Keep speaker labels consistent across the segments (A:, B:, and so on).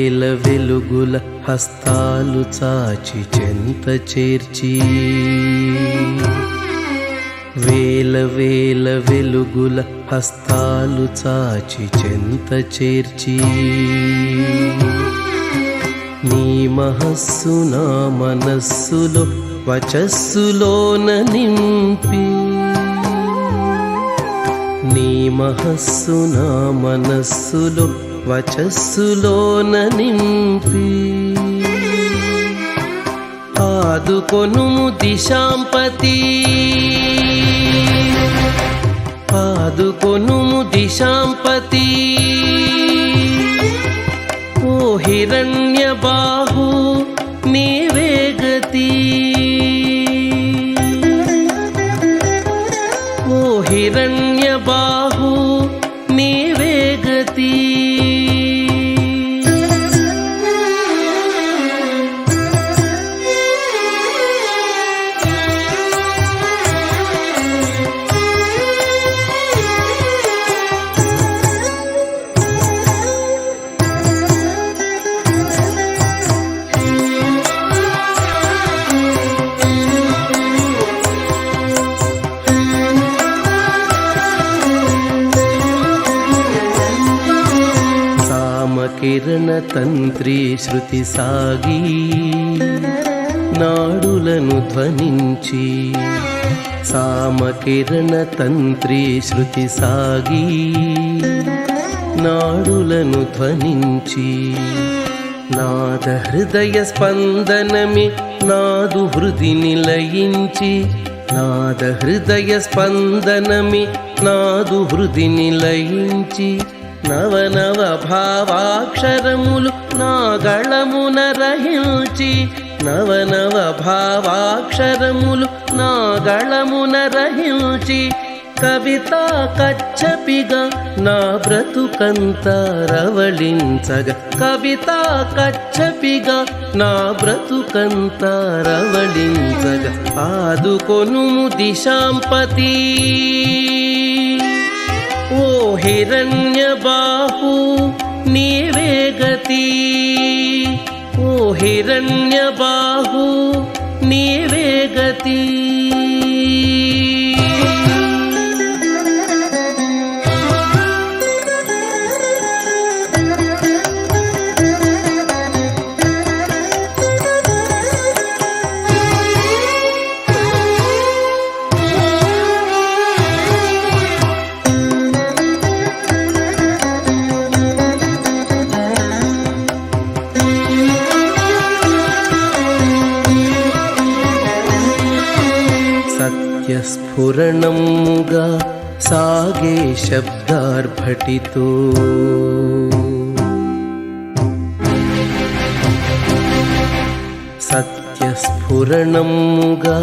A: వేల వెలుగుల హస్తాలు చాచి చెంత చేర్చి వేల వేల వెలుగుల హస్తాలు చాచి చెంత చేర్చి నీ మహస్సు నా మనస్సులో వచస్సులోన నింపి నీ మహస్సు నా మనస్సులో వచస్సులోన నింపి ఆదుకొనుము దిశాంపతి ఆదుకొనుము దిశాంపతి ఓ హిరణ్యబాహు నీవే గతి ఓ హిరణ్యబాహు నీవే గతి కిరణ తంత్రి శృతి సాగి నాడులను ధ్వనించి సామకిరణ తంత్రి శృతి సాగి నాడులను ధ్వనించి నాద హృదయ స్పందనమి నాదు హృది నిలయించి నాద హృదయ స్పందనమి నాదు హృది నిలయించి నవనవ భావాక్షరములు నా గళమున రహించి నవనవ భావాక్షరములు నా గళమున రహించి కవితా కచ్చపిగా నా బ్రతుకంతా రవళించగా కవితా కచ్చపిగా నా బ్రతుకంతా రవళించగా ఆదుకొనుము దిశాంపతి ఓ హిరణ్యబాహు నీవే గతి ఓ హిరణ్యబాహు నీవే గతి స్ఫురణముగా సాగే శబ్దార్భటితో సత్యస్ఫురణముగా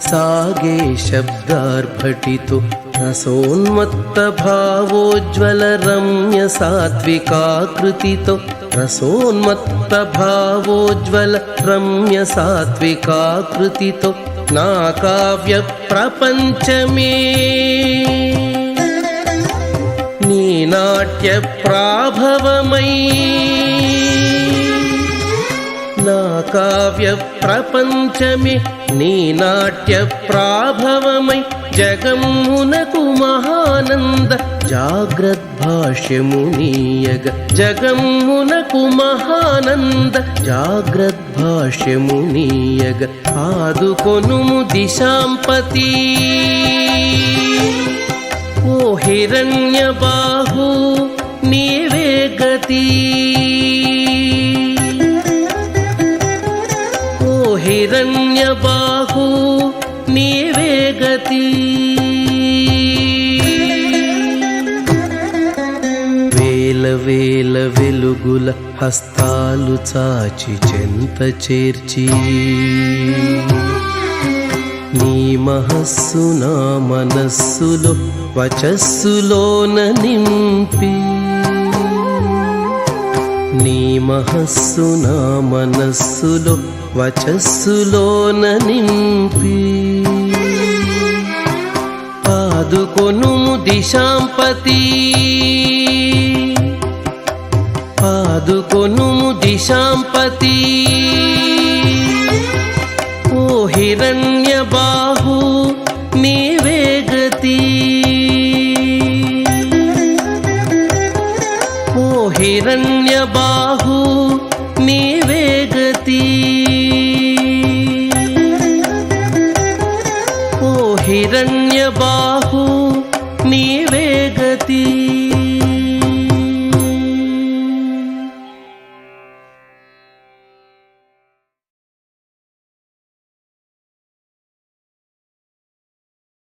A: సాగే శబ్దార్భటితో రసోన్మత్త భావోజ్వల రమ్య సాత్వికాకృతితో రసోన్మత్త భావోజ్వల రమ్య సాత్వికాకృతితో నా కావ్య ప్రపంచమే నీ నాట్య ప్రాభవమై నా కావ్య ప్రపంచమే నీ నాట్య ప్రాభవమై జగమ్మునకు మహానంద జాగ్రద్భాష్యమునీయగ జగమ్మునకు మహానంద జాగ్రద్భాష్యమునీయగ ఆదుకొనుము దిశాంపతి ఓ హిరణ్యబాహు నీవే గతి ఓ హిరణ్యబాహు నీవే గతి వేల వేల వెలుగుల హస్తాలు చాచి చెంత చేర్చి నీ మహస్సు నా మనస్సులో వచస్సులోన నింపి నీ మహస్సు నా మనస్సులో వచస్సులోన నింపి ఆదుకొనుము దిశాంపతి ఆదుకొనుము దిశాంపతి ఓ హిరణ్య